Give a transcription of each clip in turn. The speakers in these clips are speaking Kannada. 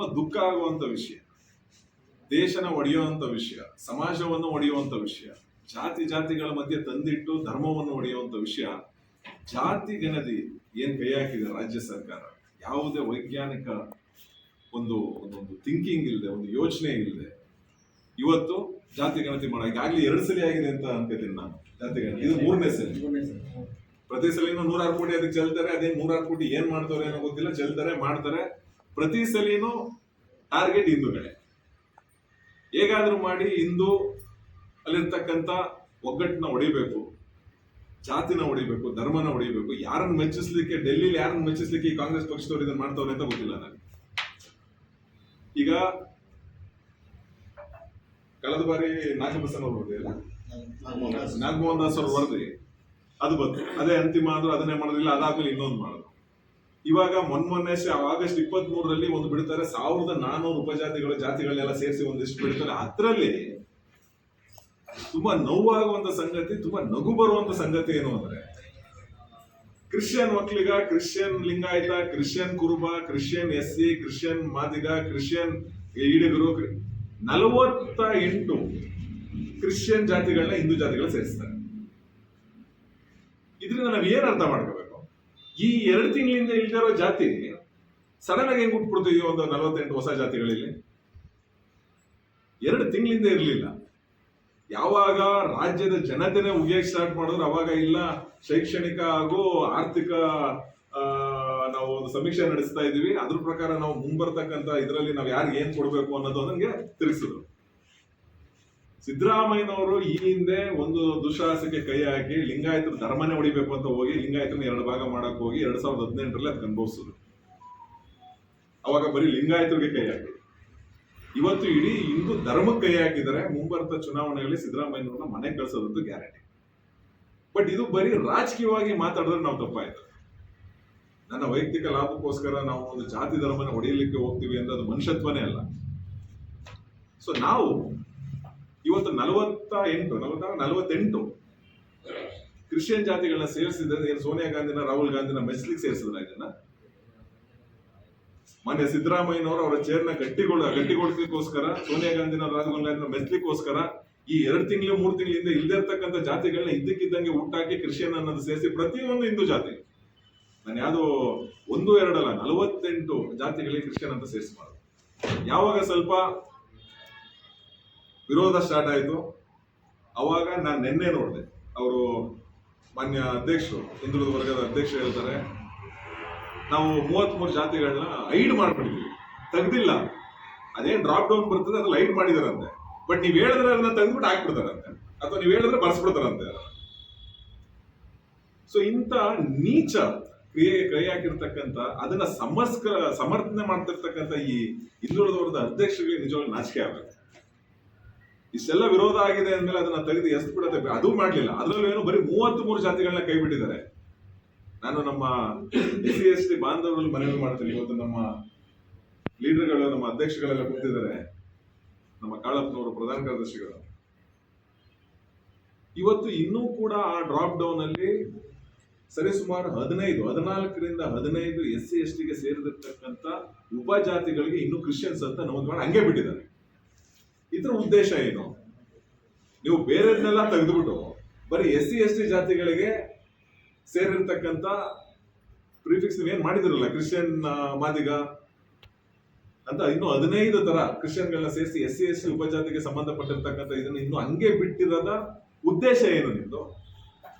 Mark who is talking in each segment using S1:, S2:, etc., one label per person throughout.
S1: ತುಂಬಾ ದುಃಖ ಆಗುವಂತ ವಿಷಯ, ದೇಶನ ಒಡೆಯುವಂತ ವಿಷಯ, ಸಮಾಜವನ್ನು ಒಡೆಯುವಂತ ವಿಷಯ, ಜಾತಿಗಳ ಮಧ್ಯೆ ತಂದಿಟ್ಟು ಧರ್ಮವನ್ನು ಒಡೆಯುವಂತ ವಿಷಯ. ಜಾತಿ ಗಣತಿ ಏನ್ ಕೈ ಹಾಕಿದೆ ರಾಜ್ಯ ಸರ್ಕಾರ, ಯಾವುದೇ ವೈಜ್ಞಾನಿಕ ಒಂದು ಥಿಂಕಿಂಗ್ ಇಲ್ಲದೆ, ಒಂದು ಯೋಚನೆ ಇಲ್ಲದೆ ಇವತ್ತು ಜಾತಿ ಗಣತಿ ಮಾಡ, ಈಗಾಗಲೇ 2 ಸಲ ಆಗಿದೆ ಅಂತ ಅನ್ಕೋತೀನಿ ನಾನು. ಜಾತಿ ಗಣತಿ ಇದು 3ನೇ ಸಲ. ಪ್ರತಿ ಸಲಿನೂ 106 ಕೋಟಿ ಅದಕ್ಕೆ ಚೆಲ್ತಾರೆ. ಅದೇ 106 ಕೋಟಿ ಏನ್ ಮಾಡ್ತಾರೆ ಏನೋ ಗೊತ್ತಿಲ್ಲ, ಚೆಲ್ತಾರೆ, ಮಾಡ್ತಾರೆ. ಪ್ರತಿ ಸಲಿನೂ ಟಾರ್ಗೆಟ್ ಹಿಂದೂಗಳೇ. ಹೇಗಾದ್ರೂ ಮಾಡಿ ಹಿಂದೂ ಅಲ್ಲಿರ್ತಕ್ಕಂಥ ಒಗ್ಗಟ್ಟನ್ನ ಹೊಡಿಬೇಕು, ಜಾತಿನ ಹೊಡಿಬೇಕು, ಧರ್ಮನ ಹೊಡಿಬೇಕು. ಯಾರನ್ನು ಮೆಚ್ಚಿಸ್ಲಿಕ್ಕೆ, ಡೆಲ್ಲಿಲಿ ಯಾರನ್ನು ಮೆಚ್ಚಿಸ್ಲಿಕ್ಕೆ ಈ ಕಾಂಗ್ರೆಸ್ ಪಕ್ಷದವ್ರು ಇದನ್ನ ಮಾಡ್ತವ್ರೆ ಅಂತ ಗೊತ್ತಿಲ್ಲ ನನಗೆ. ಈಗ ಕಳೆದ ಬಾರಿ ನಾಗಭೂಷಣ್ ಅವರು ಬರೆದಿಲ್ಲ, ನಾಗಮೋಹನ್ ದಾಸ್ ಅವರು ವರದಿ ಅದು ಬಂತು. ಅದೇ ಅಂತಿಮ ಆದ್ರೂ ಅದನ್ನೇ ಮಾಡೋದಿಲ್ಲ, ಅದಾದ್ಮೇಲೆ ಇನ್ನೊಂದು ಮಾಡೋದು. ಇವಾಗ ಮೊನ್ನೆ ಆಗಸ್ಟ್ 23ರಲ್ಲಿ ಒಂದು ಬಿಡ್ತಾರೆ, 1400 ಉಪಜಾತಿಗಳು, ಜಾತಿಗಳನ್ನೆಲ್ಲ ಸೇರಿಸಿ ಒಂದಿಷ್ಟು ಬಿಡ್ತಾರೆ. ಅದರಲ್ಲಿ ತುಂಬಾ ನೋವಾಗುವಂತ ಸಂಗತಿ, ತುಂಬಾ ನಗು ಬರುವಂತ ಸಂಗತಿ ಏನು ಅಂದ್ರೆ, Christian Vokkaliga, Christian Lingayat, Christian Kuruba, Christian SC, Christian Madiga, Christian ಈಡಿಗರು, 48 ಕ್ರಿಶ್ಚಿಯನ್ ಜಾತಿಗಳನ್ನ ಹಿಂದೂ ಜಾತಿಗಳು ಸೇರಿಸ್ತಾರೆ. ಇದರಿಂದ ನಾವು ಏನ್ ಅರ್ಥ ಮಾಡ್ಕೋಬೇಕು? ಈ 2 ತಿಂಗಳಿಂದ ಇಲ್ದಿರೋ ಜಾತಿ ಸಡನ್ ಆಗಿ ಹೆಂಗ್ ಹುಟ್ಬಿಡ್ತೀವಿ ಒಂದು 48 ಹೊಸ ಜಾತಿಗಳಲ್ಲಿ? 2 ತಿಂಗಳಿಂದ ಇರಲಿಲ್ಲ. ಯಾವಾಗ ರಾಜ್ಯದ ಜನತೆನೇ ಉಗಿಯಕ್ಕೆ ಸ್ಟಾರ್ಟ್ ಮಾಡಿದ್ರು ಅವಾಗ ಇಲ್ಲ ಶೈಕ್ಷಣಿಕ ಹಾಗೂ ಆರ್ಥಿಕ ನಾವು ಒಂದು ಸಮೀಕ್ಷೆ ನಡೆಸ್ತಾ ಇದೀವಿ, ಅದ್ರ ಪ್ರಕಾರ ನಾವು ಮುಂಬರ್ತಕ್ಕಂಥ ಇದರಲ್ಲಿ ನಾವು ಯಾರಿಗೆ ಏನ್ ಕೊಡ್ಬೇಕು ಅನ್ನೋದು ನನಗೆ ತಿಳಿಸಿದ್ರು. ಸಿದ್ದರಾಮಯ್ಯನವರು ಈ ಹಿಂದೆ ಒಂದು ದುঃಸಾಹಸಕ್ಕೆ ಕೈ ಹಾಕಿ ಲಿಂಗಾಯತರ ಧರ್ಮನೇ ಹೊಡಿಬೇಕು ಅಂತ ಹೋಗಿ ಲಿಂಗಾಯತನ 2 ಭಾಗ ಮಾಡಕ್ ಹೋಗಿ 2018ರಲ್ಲಿ ಅದಕ್ಕೆ ಅನುಭವಿಸಿದ್ರು. ಅವಾಗ ಬರೀ ಲಿಂಗಾಯತರಿಗೆ ಕೈ ಹಾಕಿ, ಇವತ್ತು ಇಡೀ ಹಿಂದೂ ಧರ್ಮಕ್ಕೆ ಕೈ ಹಾಕಿದರೆ ಮುಂಬರ್ತ ಚುನಾವಣೆಯಲ್ಲಿ ಸಿದ್ದರಾಮಯ್ಯನವ್ರನ್ನ ಮನೆ ಕಳಿಸೋದಂತೂ ಗ್ಯಾರಂಟಿ. ಬಟ್ ಇದು ಬರೀ ರಾಜಕೀಯವಾಗಿ ಮಾತಾಡಿದ್ರೆ ನಾವು ತಪ್ಪಾಯ್ತು. ನನ್ನ ವೈಯಕ್ತಿಕ ಲಾಭಕ್ಕೋಸ್ಕರ ನಾವು ಒಂದು ಜಾತಿ ಧರ್ಮನ ಹೊಡೆಯಲಿಕ್ಕೆ ಹೋಗ್ತೀವಿ ಅಂದ್ರೆ ಅದು ಮನುಷ್ಯತ್ವನೇ ಅಲ್ಲ. ಸೊ ನಾವು ಇವತ್ತು 48 ಕ್ರಿಶ್ಚಿಯನ್ ಜಾತಿಗಳನ್ನ ಸೇರಿಸಿದ್ರೆ ಏನು ಸೋನಿಯಾ ಗಾಂಧಿನ, ರಾಹುಲ್ ಗಾಂಧಿನ ಮೆಚ್ಲಿಕ್ಕೆ ಸೇರಿಸಿದ್ರ? ಇದನ್ನ ಮೊನ್ನೆ ಸಿದ್ದರಾಮಯ್ಯನವರು ಅವರ ಚೇರ್ನ ಗಟ್ಟಿಗೊಳಿಸಲಿಕ್ಕೋಸ್ಕರ, ಸೋನಿಯಾ ಗಾಂಧಿನ, ರಾಹುಲ್ ಗಾಂಧಿನ ಮೆಚ್ಲಿಕ್ಕೋಸ್ಕರ ಈ 2 ತಿಂಗಳು 3 ತಿಂಗಳಿಂದ ಇಲ್ಲದೆ ಇರ್ತಕ್ಕಂಥ ಜಾತಿಗಳನ್ನ ಇದ್ದಕ್ಕಿದ್ದಂಗೆ ಹುಟ್ಟಾಕಿ ಕ್ರಿಶ್ಚಿಯನ್ ಅನ್ನೋದು ಸೇರಿಸಿ ಪ್ರತಿಯೊಂದು ಹಿಂದೂ ಜಾತಿ, ನಾನು ಯಾವ್ದು 1, 2 ಅಲ್ಲ 48 ಜಾತಿಗಳಿಗೆ ಕ್ರಿಶ್ಚಿಯನ್ ಅಂತ ಸೇರಿಸಿ ಮಾಡೋದು. ಯಾವಾಗ ಸ್ವಲ್ಪ ವಿರೋಧ ಸ್ಟಾರ್ಟ್ ಆಯ್ತು ಅವಾಗ ನಾನು ನಿನ್ನೆ ನೋಡಿದೆ, ಅವರು ಮಾನ್ಯ ಅಧ್ಯಕ್ಷರು, ಹಿಂದುಳಿದ ವರ್ಗದ ಅಧ್ಯಕ್ಷರು ಹೇಳ್ತಾರೆ, ನಾವು 33 ಜಾತಿಗಳನ್ನ ಐಡ್ ಮಾಡ್ಬಿಟ್ಟಿದ್ವಿ, ತೆಗ್ದಿಲ್ಲ. ಅದೇನ್ ಡ್ರಾಪ್ ಡೌನ್ ಬರ್ತದೆ ಅದ್ರಲ್ಲಿ ಐಡ್ ಮಾಡಿದಾರಂತೆ. ಬಟ್ ನೀವ್ ಹೇಳಿದ್ರೆ ಅದನ್ನ ತೆಗೆದ್ಬಿಟ್ಟು ಹಾಕ್ಬಿಡ್ತಾರಂತೆ, ಅಥವಾ ನೀವ್ ಹೇಳಿದ್ರೆ ಬರ್ಸ್ಬಿಡ್ತಾರಂತೆ. ಸೊ ಇಂಥ ನೀಚ ಕ್ರಿಯೆಗೆ ಕೈ ಹಾಕಿರ್ತಕ್ಕಂಥ, ಅದನ್ನ ಸಮರ್ಥನೆ ಮಾಡ್ತಿರ್ತಕ್ಕಂಥ ಈ ಹಿಂದುಳಿದ ವರ್ಗದ ಅಧ್ಯಕ್ಷರಿಗೆ ನಿಜವಾಗ್ಲೂ ನಾಚಿಕೆ ಆಗಬೇಕು. ಇಷ್ಟೆಲ್ಲ ವಿರೋಧ ಆಗಿದೆ ಅಂದ್ಮೇಲೆ ಅದನ್ನ ತೆಗೆದು ಎಷ್ಟು ಬಿಡತ್ತೆ? ಅದು ಮಾಡ್ಲಿಲ್ಲ. ಅದ್ರಲ್ಲೂ ಏನು ಬರೀ 33 ಜಾತಿಗಳನ್ನ ಕೈ ಬಿಟ್ಟಿದ್ದಾರೆ. ನಾನು ನಮ್ಮ SC ST ಬಾಂಧವರಲ್ಲಿ ಮನವಿ ಮಾಡ್ತೀನಿ. ಇವತ್ತು ನಮ್ಮ ಲೀಡರ್ಗಳು, ನಮ್ಮ ಅಧ್ಯಕ್ಷಗಳೆಲ್ಲ ಕೂತಿದ್ದಾರೆ, ನಮ್ಮ ಕಾಳಪ್ಪನವರು ಪ್ರಧಾನ ಕಾರ್ಯದರ್ಶಿಗಳು. ಇವತ್ತು ಇನ್ನೂ ಕೂಡ ಆ ಡ್ರಾಪ್ ಡೌನ್ ಅಲ್ಲಿ ಸರಿಸುಮಾರು 14ರಿಂದ 15 SC STಗೆ ಸೇರಿದಿರ್ತಕ್ಕಂಥ ಉಪಜಾತಿಗಳಿಗೆ ಇನ್ನೂ ಕ್ರಿಶ್ಚಿಯನ್ಸ್ ಅಂತ ನಮೂದು ಮಾಡಿ ಹಂಗೆ ಬಿಟ್ಟಿದ್ದಾರೆ. ಇದ್ರ ಉದ್ದೇಶ ಏನು? ನೀವು ಬೇರೆದನ್ನೆಲ್ಲ ತೆಗೆದುಬಿಟ್ಟು ಬರೀ SC ST ಜಾತಿಗಳಿಗೆ ಸೇರಿರ್ತಕ್ಕಂಥ ಪ್ರಿಫಿಕ್ಸ್ ನೀವೇನ್ ಮಾಡಿದಿರಲ್ಲ, ಕ್ರಿಶ್ಚಿಯನ್, ಮಾದಿಗ ಅಂತ ಇನ್ನೂ 15 ತರ ಕ್ರಿಶ್ಚಿಯನ್ಗಳನ್ನ ಸೇರಿಸಿ SC ST ಉಪಜಾತಿಗೆ ಸಂಬಂಧಪಟ್ಟಿರ್ತಕ್ಕಂಥ ಇದನ್ನ ಇನ್ನು ಹಂಗೆ ಬಿಟ್ಟಿರೋದ ಉದ್ದೇಶ ಏನು ನಿಮ್ದು?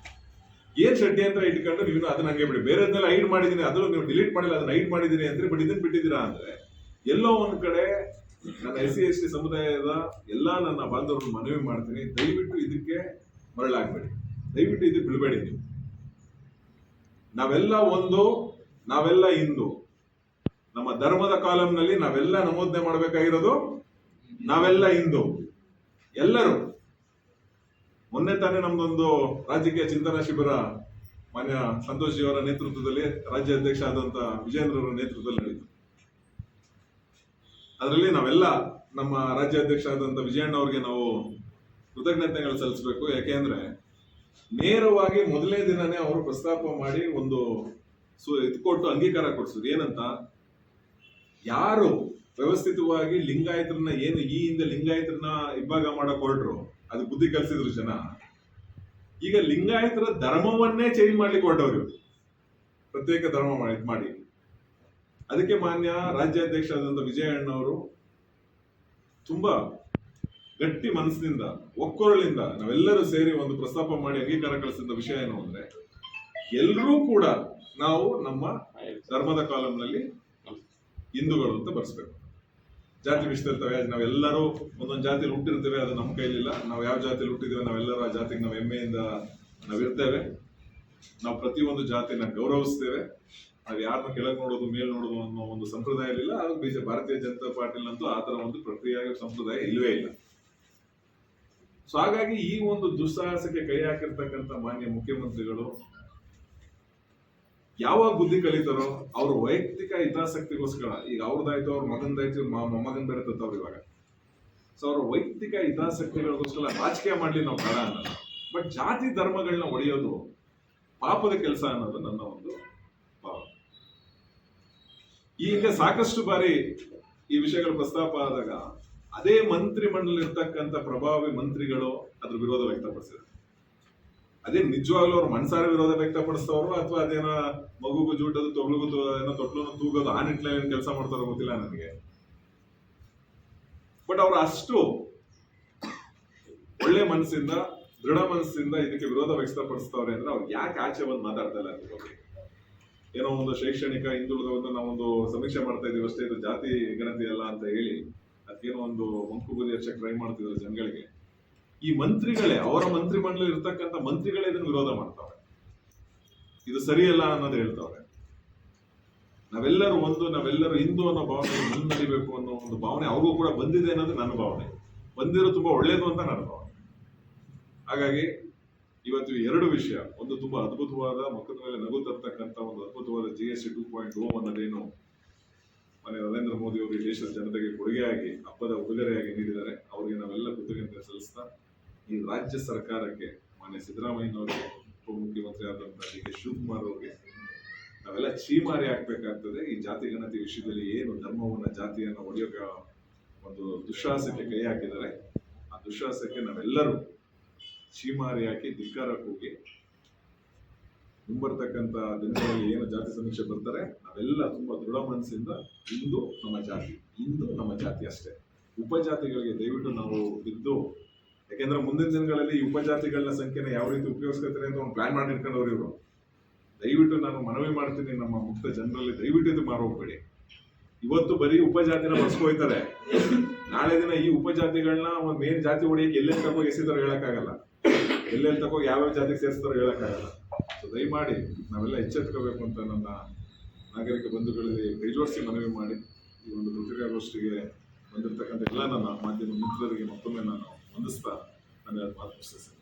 S1: ಏನ್ ಷಡ್ಯಂತ್ರ ಇಟ್ಕೊಂಡು ನೀವು ಅದನ್ನ ಹಂಗೆ ಬಿಡಿ, ಬೇರೆದನ್ನೆಲ್ಲ ಐಡ್ ಮಾಡಿದೀನಿ, ಅದನ್ನು ನೀವು ಡಿಲೀಟ್ ಮಾಡಿಲ್ಲ, ಅದನ್ನ ಐಡ್ ಮಾಡಿದೀನಿ ಅಂದ್ರೆ, ಬಟ್ ಇದನ್ನ ಬಿಟ್ಟಿದ್ದೀರಾ ಅಂದ್ರೆ ಎಲ್ಲೋ ಒಂದ್ ಕಡೆ ನನ್ನ SC ST ಸಮುದಾಯದ ಎಲ್ಲಾ ನನ್ನ ಬಾಂಧವರನ್ನು ಮನವಿ ಮಾಡ್ತೀನಿ, ದಯವಿಟ್ಟು ಇದಕ್ಕೆ ಮರಳಾಗ್ಬೇಡಿ, ದಯವಿಟ್ಟು ಇದಕ್ಕೆ ಬಿಡಬೇಡಿ. ನೀವು ನಾವೆಲ್ಲ ಒಂದು, ನಾವೆಲ್ಲ ಹಿಂದೂ. ನಮ್ಮ ಧರ್ಮದ ಕಾಲಂನಲ್ಲಿ ನಾವೆಲ್ಲ ನಮೂದನೆ ಮಾಡಬೇಕಾಗಿರೋದು ನಾವೆಲ್ಲ ಹಿಂದೂ ಎಲ್ಲರೂ. ಮೊನ್ನೆ ತಾನೇ ನಮ್ದೊಂದು ರಾಜಕೀಯ ಚಿಂತನಾ ಶಿಬಿರ ಮಾನ್ಯ ಸಂತೋಷ್ ಜಿ ಅವರ ನೇತೃತ್ವದಲ್ಲಿ, ರಾಜ್ಯ ಅಧ್ಯಕ್ಷ ಆದಂತ ವಿಜೇಂದ್ರ ಅವರ ನೇತೃತ್ವದಲ್ಲಿ ನಡೆಯಿತು. ಅದರಲ್ಲಿ ನಾವೆಲ್ಲ ನಮ್ಮ ರಾಜ್ಯಾಧ್ಯಕ್ಷ ಆದಂತ ವಿಜಯಣ್ಣ ಅವ್ರಿಗೆ ನಾವು ಕೃತಜ್ಞತೆಗಳು ಸಲ್ಲಿಸಬೇಕು. ಯಾಕೆಂದ್ರೆ ನೇರವಾಗಿ ಮೊದಲನೇ ದಿನನೇ ಅವರು ಪ್ರಸ್ತಾಪ ಮಾಡಿ ಒಂದು ಇದು ಕೊಟ್ಟು ಅಂಗೀಕಾರ ಕೊಡಿಸಿದ್ರು. ಏನಂತ, ಯಾರು ವ್ಯವಸ್ಥಿತವಾಗಿ ಲಿಂಗಾಯತರನ್ನ ಏನು ಈ ಹಿಂದೆ ಲಿಂಗಾಯತರನ್ನ ಇಬ್ಬಾಗ ಮಾಡಕ್ ಹೊರಟ್ರು, ಅದು ಬುದ್ಧಿ ಕಲಿಸಿದ್ರು ಜನ. ಈಗ ಲಿಂಗಾಯತರ ಧರ್ಮವನ್ನೇ ಚೇಂಜ್ ಮಾಡ್ಲಿಕ್ಕೆ ಹೊರಟವ್ರು ಇವ್ರು. ಪ್ರತ್ಯೇಕ ಧರ್ಮ ಮಾಡಿ ಅದಕ್ಕೆ ಮಾನ್ಯ ರಾಜ್ಯಾಧ್ಯಕ್ಷರಾದಂಥ ವಿಜಯಣ್ಣವರು ತುಂಬಾ ಗಟ್ಟಿ ಮನಸ್ಸಿನಿಂದ ಒಕ್ಕೊರಳಿಂದ ನಾವೆಲ್ಲರೂ ಸೇರಿ ಒಂದು ಪ್ರಸ್ತಾಪ ಮಾಡಿ ಅಂಗೀಕಾರ ಕಳಿಸಿದ ವಿಷಯ ಏನು ಅಂದ್ರೆ, ಎಲ್ಲರೂ ಕೂಡ ನಾವು ನಮ್ಮ ಧರ್ಮದ ಕಾಲಂನಲ್ಲಿ ಹಿಂದೂಗಳು ಅಂತ ಬರ್ಸ್ಬೇಕು. ಜಾತಿ ವಿಸ್ತರಿತವೆ, ನಾವೆಲ್ಲರೂ ಒಂದೊಂದು ಜಾತಿಯಲ್ಲಿ ಹುಟ್ಟಿರ್ತೇವೆ, ಅದು ನಮ್ಮ ಕೈಲಿಲ್ಲ. ನಾವು ಯಾವ ಜಾತಿಯಲ್ಲಿ ಹುಟ್ಟಿದ್ದೇವೆ ನಾವೆಲ್ಲರೂ ಆ ಜಾತಿಗೆ ನಾವು ಹೆಮ್ಮೆಯಿಂದ ನಾವಿರ್ತೇವೆ. ನಾವು ಪ್ರತಿಯೊಂದು ಜಾತಿನ ಗೌರವಿಸ್ತೇವೆ. ನಾವು ಯಾರನ್ನ ಕೆಳಗೆ ನೋಡೋದು ಮೇಲ್ ನೋಡೋದು ಅನ್ನೋ ಒಂದು ಸಂಪ್ರದಾಯ ಇಲ್ಲ. ಅದು ಭಾರತೀಯ ಜನತಾ ಪಾರ್ಟಿಲಂತೂ ಆ ತರ ಒಂದು ಪ್ರಕ್ರಿಯೆ ಸಂಪ್ರದಾಯ ಇಲ್ಲವೇ ಇಲ್ಲ. ಸೊ ಹಾಗಾಗಿ ಈ ಒಂದು ದುಸ್ಸಾಹಸಕ್ಕೆ ಕೈ ಹಾಕಿರ್ತಕ್ಕಂಥ ಮಾನ್ಯ ಮುಖ್ಯಮಂತ್ರಿಗಳು ಯಾವಾಗ ಬುದ್ಧಿ ಕಲಿತಾರೋ, ಅವ್ರ ವೈಯಕ್ತಿಕ ಹಿತಾಸಕ್ತಿಗೋಸ್ಕರ, ಈಗ ಅವ್ರದ್ದಾಯ್ತು, ಅವ್ರ ಮಗಂದಾಯ್ತು, ಮೊಮ್ಮಗನ್ ಬೇರೆ ತತ್ತವ್ರು ಇವಾಗ. ಸೊ ಅವ್ರ ವೈಯಕ್ತಿಕ ಹಿತಾಸಕ್ತಿಗಳಿಗೋಸ್ಕರ ರಾಜಕೀಯ ಮಾಡ್ಲಿ ನಾವು ಬೇಡ ಅನ್ನಲ್ಲ. ಬಟ್ ಜಾತಿ ಧರ್ಮಗಳನ್ನ ಒಡೆಯೋದು ಪಾಪದ ಕೆಲಸ ಅನ್ನೋದು ನನ್ನ ಒಂದು ಭಾವ. ಈ ಹಿಂದೆ ಸಾಕಷ್ಟು ಬಾರಿ ಈ ವಿಷಯಗಳು ಪ್ರಸ್ತಾಪ ಆದಾಗ ಅದೇ ಮಂತ್ರಿ ಮಂಡಲ ಇರ್ತಕ್ಕಂಥ ಪ್ರಭಾವಿ ಮಂತ್ರಿಗಳು ಅದ್ರ ವಿರೋಧ ವ್ಯಕ್ತಪಡಿಸಿದ್ರು. ಅದೇ ನಿಜವಾಗ್ಲೂ ಅವ್ರು ಮನ್ಸಾರ ವಿರೋಧ ವ್ಯಕ್ತಪಡಿಸ್ತವ್ರು ಅಥವಾ ಅದೇನೋ ಮಗುಗೂ ಜೂಟದು ತೊಗ್ಲಿಗೂ ಏನೋ ತೊಟ್ಲನ್ನು ತೂಗೋದು ಆ ನಿಟ್ಟಿನಲ್ಲಿ ಕೆಲಸ ಮಾಡ್ತಾರೋ ಗೊತ್ತಿಲ್ಲ ನನಗೆ. ಬಟ್ ಅವ್ರು ಅಷ್ಟು ಒಳ್ಳೆ ಮನಸ್ಸಿಂದ, ದೃಢ ಮನಸ್ಸಿಂದ ಇದಕ್ಕೆ ವಿರೋಧ ವ್ಯಕ್ತಪಡಿಸ್ತವ್ರೆ ಅಂದ್ರೆ ಅವ್ರು ಯಾಕೆ ಆಚೆ ಬಂದು ಮಾತಾಡ್ತಾ ಇಲ್ಲ ಅದ್ರ ಬಗ್ಗೆ. ಏನೋ ಒಂದು ಶೈಕ್ಷಣಿಕ ಹಿಂದುಳಿದವನ್ನು ನಾವೊಂದು ಸಮೀಕ್ಷೆ ಮಾಡ್ತಾ ಇದೀವಿ ಅಷ್ಟೇ, ಇದು ಜಾತಿ ಗಣತಿ ಅಲ್ಲ ಅಂತ ಹೇಳಿ ಅದಕ್ಕೇನೋ ಒಂದು ಮಂಕು ಬುದ್ಧಿ ಹಚ್ಚಕ್ಕೆ ಟ್ರೈ ಮಾಡ್ತಿದ್ರು ಜನಗಳಿಗೆ. ಈ ಮಂತ್ರಿಗಳೇ, ಅವರ ಮಂತ್ರಿ ಮಂಡಲ ಇರ್ತಕ್ಕಂಥ ಮಂತ್ರಿಗಳೇ ಇದನ್ನು ವಿರೋಧ ಮಾಡ್ತಾವೆ. ಇದು ಸರಿಯಲ್ಲ ಅನ್ನೋದು ಹೇಳ್ತಾವ್ರೆ. ನಾವೆಲ್ಲರೂ ಒಂದು, ನಾವೆಲ್ಲರೂ ಹಿಂದೂ ಅನ್ನೋ ಭಾವನೆ ಮುನ್ನಡಿಬೇಕು ಅನ್ನೋ ಒಂದು ಭಾವನೆ ಅವ್ರಿಗೂ ಕೂಡ ಬಂದಿದೆ ಅನ್ನೋದು ನನ್ನ ಭಾವನೆ. ಬಂದಿರೋ ತುಂಬಾ ಒಳ್ಳೇದು ಅಂತ ನನ್ನ ಭಾವನೆ. ಹಾಗಾಗಿ ಇವತ್ತು ಎರಡು ವಿಷಯ, ಒಂದು ತುಂಬಾ ಅದ್ಭುತವಾದ ಮುಖದ ಮೇಲೆ ನಗು ತರ್ತಕ್ಕಂಥ ಒಂದು ಅದ್ಭುತವಾದ GST 2.0 ಅನ್ನೋದೇನು ಮನೆ ನರೇಂದ್ರ ಮೋದಿ ಅವರು ಈ ದೇಶದ ಜನತೆಗೆ ಕೊಡುಗೆಯಾಗಿ, ಹಬ್ಬದ ಉಡುಗೊರೆಯಾಗಿ ನೀಡಿದ್ದಾರೆ. ಅವರಿಗೆ ನಾವೆಲ್ಲ ಕೃತಜ್ಞತೆ ಸಲ್ಲಿಸ್ತಾ, ಈ ರಾಜ್ಯ ಸರ್ಕಾರಕ್ಕೆ, ಮಾನ್ಯ ಸಿದ್ದರಾಮಯ್ಯನವರಿಗೆ, ಉಪಮುಖ್ಯಮಂತ್ರಿ ಆದಂತ DK ಶಿವಕುಮಾರ್ ಅವರಿಗೆ ನಾವೆಲ್ಲ ಚೀಮಾರಿ ಹಾಕ್ಬೇಕಾಗ್ತದೆ. ಈ ಜಾತಿ ಗಣತಿ ವಿಷಯದಲ್ಲಿ ಏನು ಧರ್ಮವನ್ನ, ಜಾತಿಯನ್ನ ಒಡೆಯೋಕೆ ಒಂದು ದುಶ್ಸಾಹಸಕ್ಕೆ ಕೈ ಹಾಕಿದ್ದಾರೆ. ಆ ದುಶ್ಸಾಹಸಕ್ಕೆ ನಾವೆಲ್ಲರೂ ಚೀಮಾರಿ ಹಾಕಿ ಧಿಕ್ಕಾರ ಕೂಗಿ ಮುಂಬರ್ತಕ್ಕಂಥ ದಿನಗಳಲ್ಲಿ ಏನು ಜಾತಿ ಸಮೀಕ್ಷೆ ಬರ್ತಾರೆ ನಾವೆಲ್ಲ ತುಂಬಾ ದೃಢ ಮನಸ್ಸಿಂದ ಹಿಂದೂ ನಮ್ಮ ಜಾತಿ, ಹಿಂದೂ ನಮ್ಮ ಜಾತಿ ಅಷ್ಟೇ. ಉಪಜಾತಿಗಳಿಗೆ ದಯವಿಟ್ಟು ನಾವು ಬಿದ್ದು, ಯಾಕೆಂದ್ರೆ ಮುಂದಿನ ದಿನಗಳಲ್ಲಿ ಈ ಉಪಜಾತಿಗಳ ಸಂಖ್ಯೆನ ಯಾವ ರೀತಿ ಉಪಯೋಗಿಸ್ಕೊತಾರೆ ಅಂತ ಒಂದು ಪ್ಲಾನ್ ಮಾಡಿ ಇಟ್ಕೊಂಡವ್ರು ಇವರು. ದಯವಿಟ್ಟು ನಾನು ಮನವಿ ಮಾಡ್ತೀನಿ ನಮ್ಮ ಮುಕ್ತ ಜನರಲ್ಲಿ, ದಯವಿಟ್ಟು ಇದು ಮಾರೋಗ್ಬೇಡಿ. ಇವತ್ತು ಬರೀ ಉಪಜಾತಿನ ಬರ್ಸ್ಕೊಯ್ತಾರೆ, ನಾಳೆ ದಿನ ಈ ಉಪಜಾತಿಗಳನ್ನ ಒಂದು ಮೇನ್ ಜಾತಿ ಹೊಡೆಯಕ್ಕೆ ಎಲ್ಲೆಲ್ಲಿ ತಗೋ ಎಸಿದಾರೋ ಹೇಳಕ್ಕಾಗಲ್ಲ, ಎಲ್ಲೆಲ್ಲಿ ತಗೋ ಯಾವ್ಯಾವ ಜಾತಿಗೆ ಸೇರಿಸ್ತಾರೋ ಹೇಳಕ್ಕಾಗಲ್ಲ. ಸೊ ದಯಮಾಡಿ ನಾವೆಲ್ಲ ಎಚ್ಚೆತ್ಕೋಬೇಕು ಅಂತ ನನ್ನ ನಾಗರಿಕ ಬಂಧುಗಳಲ್ಲಿ ಕೈಜೋಡಿಸಿ ಮನವಿ ಮಾಡಿ, ಈ ಒಂದು ಪತ್ರಿಕಾಗೋಷ್ಠಿಗೆ ಬಂದಿರತಕ್ಕಂಥ ಎಲ್ಲ ನನ್ನ ಮಾಧ್ಯಮ ಮಿತ್ರರಿಗೆ ಮತ್ತೊಮ್ಮೆ ನಾನು ವಂದಿಸ್ತಾ ನನ್ನ ಮಾತು ಮುಗಿಸ್ತೇನೆ.